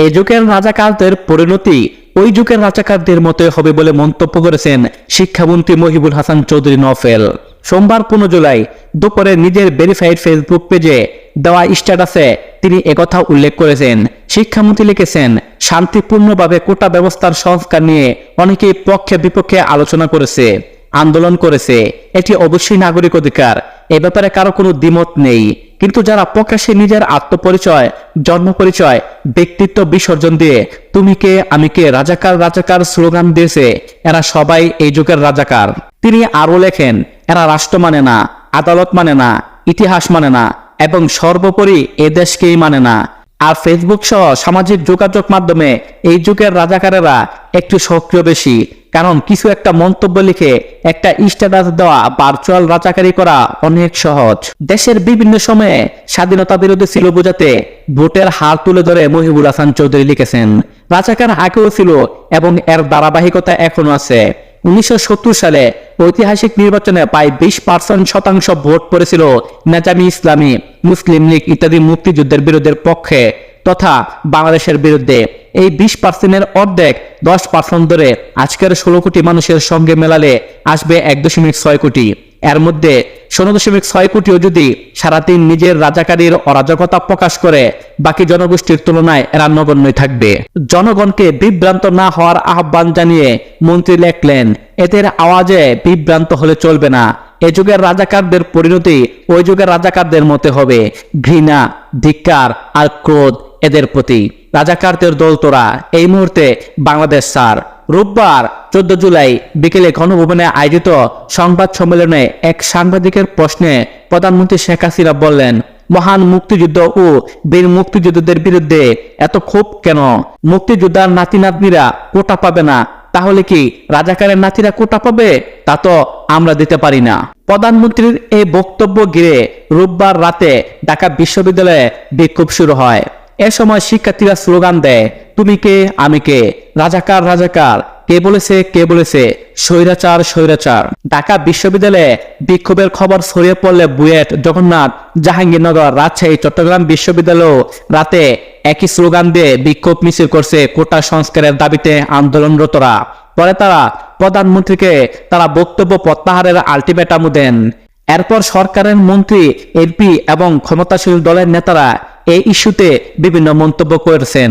এই যুগের রাজাকারদের পরিণতি ওই যুগের রাজাকারদের মতোই হবে বলে মন্তব্য করেছেন শিক্ষামন্ত্রী মহিবুল হাসান চৌধুরী নফেল। সোমবার 15 জুলাই দুপুরে নিজের ভেরিফাইড ফেসবুক পেজে দেওয়া স্ট্যাটাসে তিনি একথা উল্লেখ করেছেন। শিক্ষামন্ত্রী লিখেছেন, শান্তিপূর্ণভাবে কোটা ব্যবস্থার সংস্কার নিয়ে অনেকেই পক্ষে বিপক্ষে আলোচনা করেছে, আন্দোলন করেছে। এটি অবশ্যই নাগরিক অধিকার, এ ব্যাপারে কারো কোনো দ্বিমত নেই। কিন্তু যারা প্রকাশ্যে নিজের আত্মপরিচয়, জন্ম পরিচয়, ব্যক্তিত্ব বিসর্জন দিয়ে তুমি কে আমি কে, রাজাকার রাজাকার স্লোগান দিয়েছে, এরা সবাই এই যুগের রাজাকার। তিনি আরো লেখেন, এরা রাষ্ট্র মানে না, আদালত মানে না, ইতিহাস মানে না এবং সর্বোপরি এ দেশকেই মানে না। আর ফেসবুক সহ সামাজিক যোগাযোগ মাধ্যমে এই যুগের রাজাকারেরা একটু সক্রিয় বেশি, কারণ কিছু একটা মন্তব্য লিখে একটা স্ট্যাটাস দেওয়া ভার্চুয়াল রাজাকারি করা অনেক সহজ। দেশের বিভিন্ন সময়ে স্বাধীনতা বিরোধী ছিল বোঝাতে ভোটের হার তুলে ধরে মহিবুল হাসান চৌধুরী লিখেছেন, রাজাকার আগেও ছিল এবং এর ধারাবাহিকতা এখনো আছে। 1970 সালে ঐতিহাসিক নির্বাচনে প্রায় 20% ভোট পড়েছিল নেজামি ইসলামী, মুসলিম লীগ ইত্যাদি মুক্তিযুদ্ধের বিরোধের পক্ষে তথা বাংলাদেশের বিরুদ্ধে। এই 20%-এর অর্ধেক 10% ধরে আজকের 16 কোটি মানুষের সঙ্গে মেলালে আসবে 1.6 কোটি। এর মধ্যে 16.6 কোটিও যদি সারাদিন নিজের রাজাকারীর অরাজকতা প্রকাশ করে, বাকি জনগোষ্ঠীর তুলনায় এরা নগণ্যই থাকবে। জনগণকে বিভ্রান্ত না হওয়ার আহ্বান জানিয়ে মন্ত্রী লেখলেন, এদের আওয়াজে বিভ্রান্ত হলে চলবে না। এ যুগের রাজাকারদের পরিণতি ওই যুগের রাজাকারদের মতে হবে, ঘৃণা, ধিক্কার আর ক্রোধ এদের প্রতি। রাজাকারদের দল তোরা এই মুহূর্তে বাংলাদেশ ছাড়। রোববার 14 জুলাই বিকেলে গণভবনে আয়োজিত সংবাদ সম্মেলনে এক সাংবাদিকের প্রশ্নে প্রধানমন্ত্রী শেখ হাসিনা বললেন, মহান মুক্তিযুদ্ধ ও বীর মুক্তিযোদ্ধাদের বিরুদ্ধে এত ক্ষোভ কেন? মুক্তিযোদ্ধার নাতি নাতনিরা কোটা পাবে না, তাহলে কি রাজাকারের নাতিরা কোটা পাবে? তা তো আমরা দিতে পারি না। প্রধানমন্ত্রীর এই বক্তব্য ঘিরে রোববার রাতে ঢাকা বিশ্ববিদ্যালয়ে বিক্ষোভ শুরু হয়। এ সময় শিক্ষার্থীরা স্লোগান দেয়, তুমি কে আমি কে, রাজাকার রাজাকার, কে বলেছে কে বলেছে, স্বৈরাচার স্বৈরাচার। ঢাকা বিশ্ববিদ্যালয়ে বিক্ষোভের খবর ছড়িয়ে পড়লে বুয়েট, জগন্নাথ, জাহাঙ্গীরনগর, রাজশাহী, চট্টগ্রাম বিশ্ববিদ্যালয়েও রাতে একই স্লোগান দিয়ে বিক্ষোভ মিছিল করছে কোটা সংস্কারের দাবিতে আন্দোলনরতরা। পরে তারা প্রধানমন্ত্রীকে তারা বক্তব্য প্রত্যাহারের আলটিমেটাম দেন। এরপর সরকারের মন্ত্রী, এমপি এবং ক্ষমতাসীন দলের নেতারা এই ইস্যুতে বিভিন্ন মন্তব্য করেছেন।